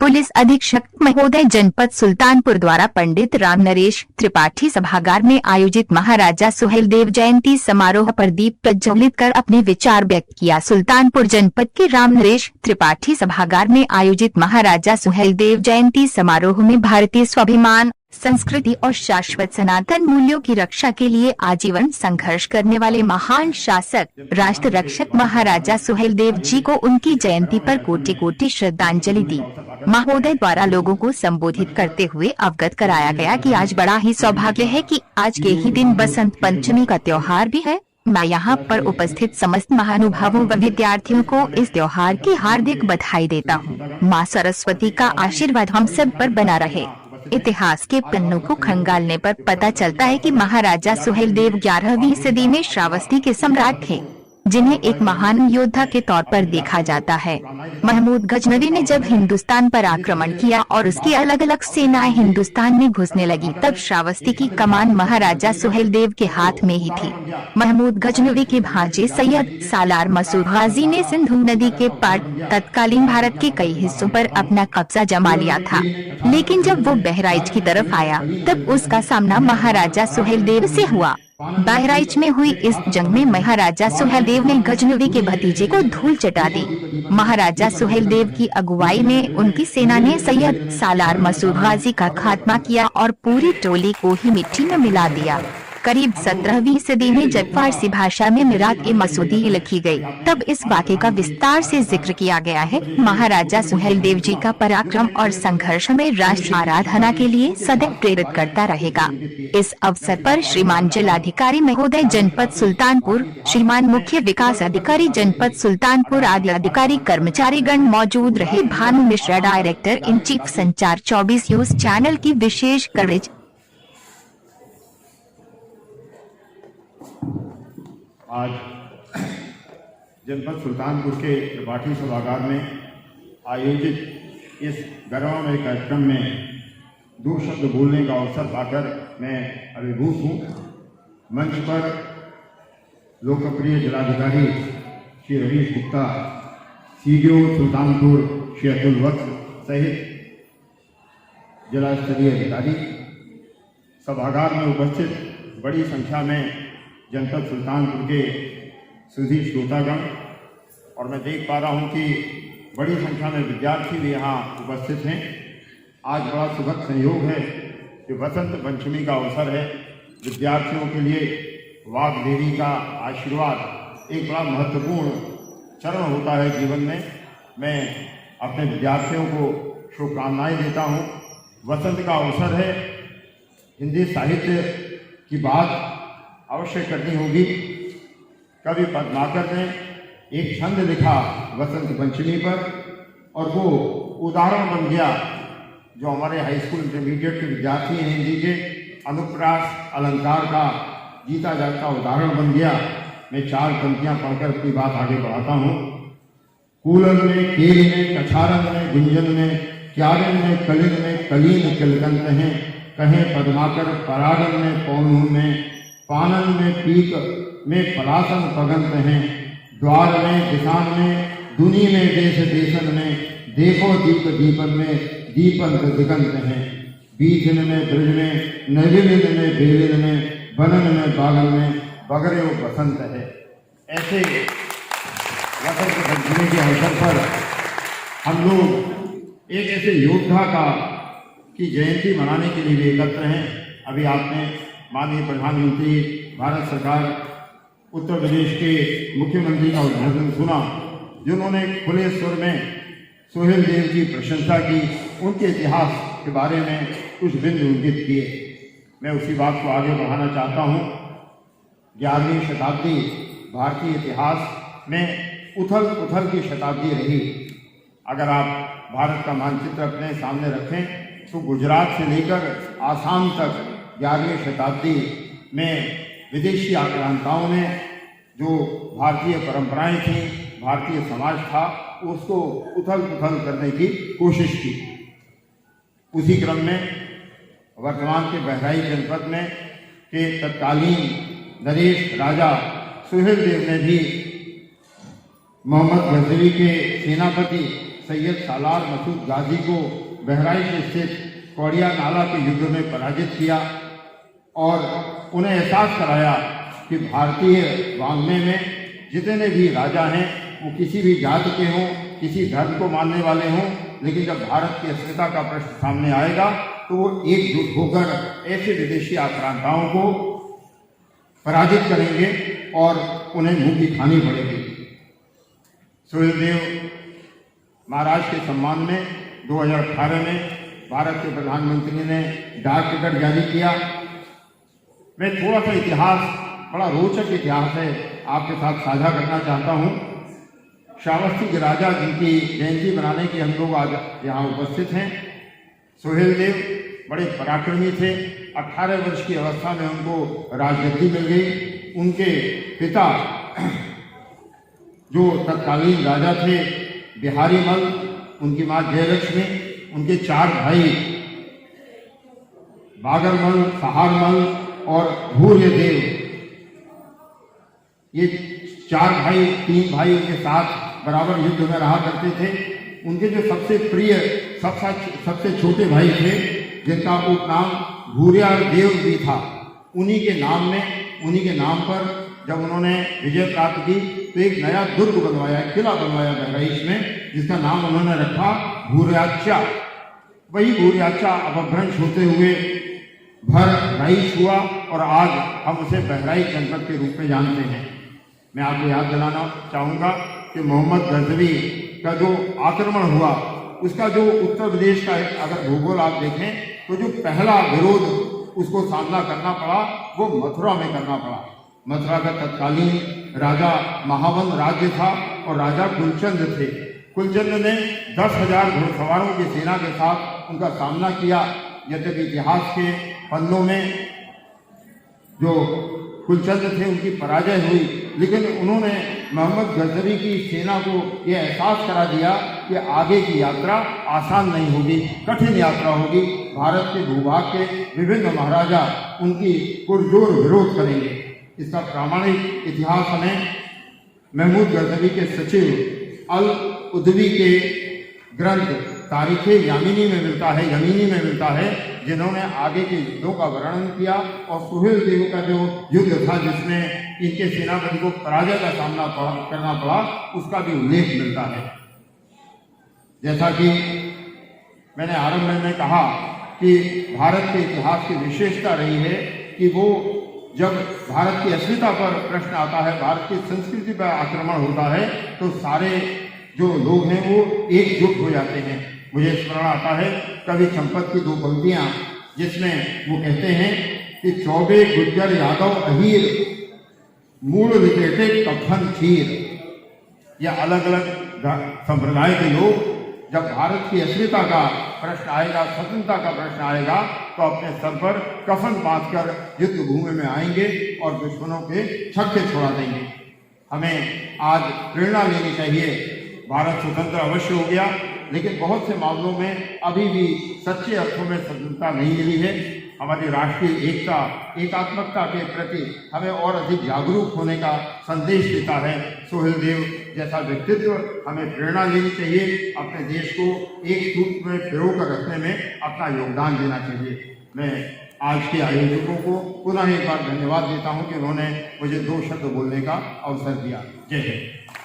Police अधीक्षक महोदय जनपद सुल्तानपुर द्वारा पंडित राम नरेश त्रिपाठी सभागार में आयोजित महाराजा सुहेलदेव जयंती समारोह पर दीप प्रज्वलित कर अपने विचार व्यक्त किया। सुल्तानपुर जनपद के राम नरेश त्रिपाठी सभागार में आयोजित महाराजा सुहेलदेव जयंती समारोह में भारतीय स्वाभिमान, संस्कृति और शाश्वत सनातन मूल्यों की रक्षा के लिए आजीवन संघर्ष करने वाले महान शासक, राष्ट्र रक्षक महाराजा सुहेलदेव जी को उनकी जयंती पर कोटि कोटि श्रद्धांजलि दी। महोदय द्वारा लोगों को संबोधित करते हुए अवगत कराया गया कि आज बड़ा ही सौभाग्य है कि आज के ही दिन बसंत पंचमी का त्योहार भी है। मैं यहाँ पर उपस्थित समस्त महानुभावों व विद्यार्थियों को इस त्योहार की हार्दिक बधाई देता हूँ। माँ सरस्वती का आशीर्वाद हम सब पर बना रहे। इतिहास के पन्नों को खंगालने पर पता चलता है कि महाराजा सुहेलदेव 11वीं सदी में श्रावस्ती के सम्राट थे, जिन्हें एक महान योद्धा के तौर पर देखा जाता है। महमूद गजनवी ने जब हिंदुस्तान पर आक्रमण किया और उसकी अलग अलग सेनाएं हिंदुस्तान में घुसने लगी, तब श्रावस्ती की कमान महाराजा सुहेलदेव के हाथ में ही थी। महमूद गजनवी के भांजे सैयद सालार मसूद गाजी ने सिंधु नदी के पार तत्कालीन भारत के कई हिस्सों पर अपना कब्जा जमा लिया था, लेकिन जब वो बहराइच की तरफ आया तब उसका सामना महाराजा सुहेलदेव से हुआ। बहराइच में हुई इस जंग में महाराजा सुहेलदेव ने गजनवी के भतीजे को धूल चटा दी। महाराजा सुहेलदेव की अगुवाई में उनकी सेना ने सैयद सालार मसूद गाजी का खात्मा किया और पूरी टोली को ही मिट्टी में मिला दिया। करीब 17वीं सदी में जब फारसी भाषा में मिरात-ए-मसूदी लिखी गई, तब इस वाक़े का विस्तार से जिक्र किया गया है। महाराजा सुहेलदेव जी का पराक्रम और संघर्ष में राष्ट्र आराधना के लिए सदैव प्रेरित करता रहेगा। इस अवसर पर श्रीमान जिलाधिकारी महोदय जनपद सुल्तानपुर, श्रीमान मुख्य विकास अधिकारी जनपद सुल्तानपुर आदि अधिकारी कर्मचारीगण मौजूद रहे। Bhanu Mishra, director in chief संचार 24 न्यूज चैनल की विशेष कवरेज। आज जनपद सुल्तानपुर के त्रिपाठी सभागार में आयोजित इस गौरवमय कार्यक्रम में 2 शब्द बोलने का अवसर पाकर मैं अभिभूत हूँ। मंच पर लोकप्रिय जिलाधिकारी श्री रवीश गुप्ता, सीडीओ सुल्तानपुर श्री अतुल वत्स सहित जिला स्तरीय अधिकारी, सभागार में उपस्थित बड़ी संख्या में जनपद सुल्तानपुर के सुधी श्रोतागण, और मैं देख पा रहा हूँ कि बड़ी संख्या में विद्यार्थी भी यहाँ उपस्थित हैं। आज बड़ा सुखद संयोग है कि बसंत पंचमी का अवसर है। विद्यार्थियों के लिए वाग देवी का आशीर्वाद एक बड़ा महत्वपूर्ण चरण होता है जीवन में। मैं अपने विद्यार्थियों को शुभकामनाएं देता हूँ। वसंत का अवसर है, हिंदी साहित्य की बात अवश्य करनी होगी। कवि पद्माकर ने एक छंद लिखा वसंत पंचमी पर, और वो उदाहरण बन गया। जो हमारे हाई स्कूल इंटरमीडिएट के विद्यार्थी हैं, हिंदी के अनुप्रास अलंकार का जीता जागता उदाहरण बन गया। मैं 4 पंक्तियां पढ़कर अपनी बात आगे बढ़ाता हूँ। कूलन में, केल में, कछारन में, गुंजन में, क्यारन में, कलिन में, कलीन किलकंत हैं, कहें पद्माकर परागन में, पौनून में, पानन में, पीक में, परासन पगंत हैं, द्वार में, दिशान में, दुनी में, देश देशन में, देखो दीप दीपन में, दीपंत दिगंत हैं, बीजन में, ब्रज में, नलिन में, बेलिन में, बनन में, बागन में, बगरे बसंत है। ऐसे वसंत पंचमी के अवसर पर हम लोग एक ऐसे योद्धा की जयंती मनाने के लिए भी एकत्र हैं। अभी आपने माननीय प्रधानमंत्री भारत सरकार उत्तर प्रदेश के मुख्यमंत्री का उद्घाटन सुना, जिन्होंने खुले स्वर में सुहेलदेव की प्रशंसा की, उनके इतिहास के बारे में कुछ बिंदु इंगित किए। मैं उसी बात को आगे बढ़ाना चाहता हूँ। 11वीं शताब्दी भारतीय इतिहास में उथल पुथल की शताब्दी रही। अगर आप भारत का मानचित्र अपने सामने रखें तो गुजरात से लेकर आसाम तक 11वीं शताब्दी में विदेशी आक्रांताओं ने जो भारतीय परंपराएं थी, भारतीय समाज था, उसको उथल पुथल करने की कोशिश की। उसी क्रम में वर्तमान के बहराइच जनपद में के तत्कालीन नरेश राजा सुहेलदेव ने भी मोहम्मद गजनवी के सेनापति सैयद सालार मसूद गाजी को बहराइच स्थित कौड़िया नाला के युद्ध में पराजित किया और उन्हें एहसास कराया कि भारतीय वाङ्मय में जितने भी राजा हैं वो किसी भी जाति के हों, किसी धर्म को मानने वाले हों, लेकिन जब भारत की अस्मिता का प्रश्न सामने आएगा तो वो एकजुट होकर ऐसे विदेशी आक्रांताओं को पराजित करेंगे और उन्हें मुंह की खानी पड़ेगी। सुहेलदेव महाराज के सम्मान में 2018 में भारत के प्रधानमंत्री ने डाक टिकट जारी किया। मैं थोड़ा सा इतिहास, बड़ा रोचक इतिहास है, आपके साथ साझा करना चाहता हूँ। श्रावस्ती के राजा जिनकी जयंती बनाने के हम लोग आज यहाँ उपस्थित हैं, सुहेलदेव बड़े पराक्रमी थे। 18 वर्ष की अवस्था में उनको राजगद्दी मिल गई। उनके पिता जो तत्कालीन राजा थे बिहारी मल, उनकी माँ जयलक्ष्मी, उनके 4 भाई बागरमल, सहारमल और भूर्यदेव, ये 4 भाई, 3 भाई उनके साथ बराबर युद्ध में रहा करते थे। उनके जो सबसे प्रिय, सबसे छोटे भाई थे जिनका उपनाम भूर्यार देव भी था, उन्हीं के नाम पर जब उन्होंने विजय प्राप्त की तो एक नया दुर्ग बनवाया, किला बनवाया बहराइच में, जिसका नाम उन्होंने रखा भूर्याचा। वही भूर्याचा अपभ्रंश होते हुए बहराइच हुआ और आज हम उसे बहराइच जनपद के रूप में जानते हैं। मैं आपको याद दिलाना चाहूँगा कि मोहम्मद गजनवी का जो आक्रमण हुआ, उसका जो उत्तर प्रदेश का अगर भूगोल आप देखें तो जो पहला विरोध उसको सामना करना पड़ा वो मथुरा में करना पड़ा। मथुरा का तत्कालीन राजा महावन राज्य था और राजा कुलचंद थे। कुलचंद ने 10,000 घुड़सवारों की सेना के साथ उनका सामना किया। यद्यपि इतिहास के पन्नों में जो कुलचंद थे उनकी पराजय हुई, लेकिन उन्होंने मोहम्मद गजनवी की सेना को यह एहसास करा दिया कि आगे की यात्रा आसान नहीं होगी, कठिन यात्रा होगी। भारत के भूभाग के विभिन्न महाराजा उनकी पुरजोर विरोध करेंगे। इसका प्रामाणिक इतिहास हमें महमूद गजनवी के सचिव अल उदवी के ग्रंथ तारीखे यमीनी में मिलता है, जिन्होंने आगे के युद्धों का वर्णन किया और सुहेलदेव का जो युद्ध था जिसमें इनके सेनापति को पराजय का सामना करना पड़ा, उसका भी उल्लेख मिलता है। जैसा कि मैंने आरंभ में कहा कि भारत के इतिहास की विशेषता रही है कि वो जब भारत की अस्मिता पर प्रश्न आता है, भारत की संस्कृति पर आक्रमण होता है, तो सारे जो लोग हैं वो एकजुट हो जाते हैं। मुझे स्मरण आता है कवि चंपत की 2 पंक्तियां, जिसमें वो कहते हैं कि 24 गुज्जर यादव अहीर मूल लिपेटे कफन खीर। या अलग अलग संप्रदाय के लोग जब भारत की अस्मिता का प्रश्न आएगा, स्वतंत्रता का प्रश्न आएगा, तो अपने सर पर कफन बांधकर युद्ध भूमि में आएंगे और दुश्मनों के छक्के छोड़ा देंगे। हमें आज प्रेरणा लेनी चाहिए। भारत स्वतंत्र अवश्य हो गया, लेकिन बहुत से मामलों में अभी भी सच्चे अर्थों में स्वतंत्रता नहीं मिली है। हमारी राष्ट्रीय एकता, एकात्मकता के प्रति हमें और अधिक जागरूक होने का संदेश देता है सुहेलदेव जैसा व्यक्तित्व। हमें प्रेरणा लेनी चाहिए, अपने देश को एक सूत्र में पिरोकर रखने में अपना योगदान देना चाहिए। मैं आज के आयोजकों को पुनः एक बार धन्यवाद देता हूं कि उन्होंने मुझे 2 शब्द बोलने का अवसर दिया। जय हिंद।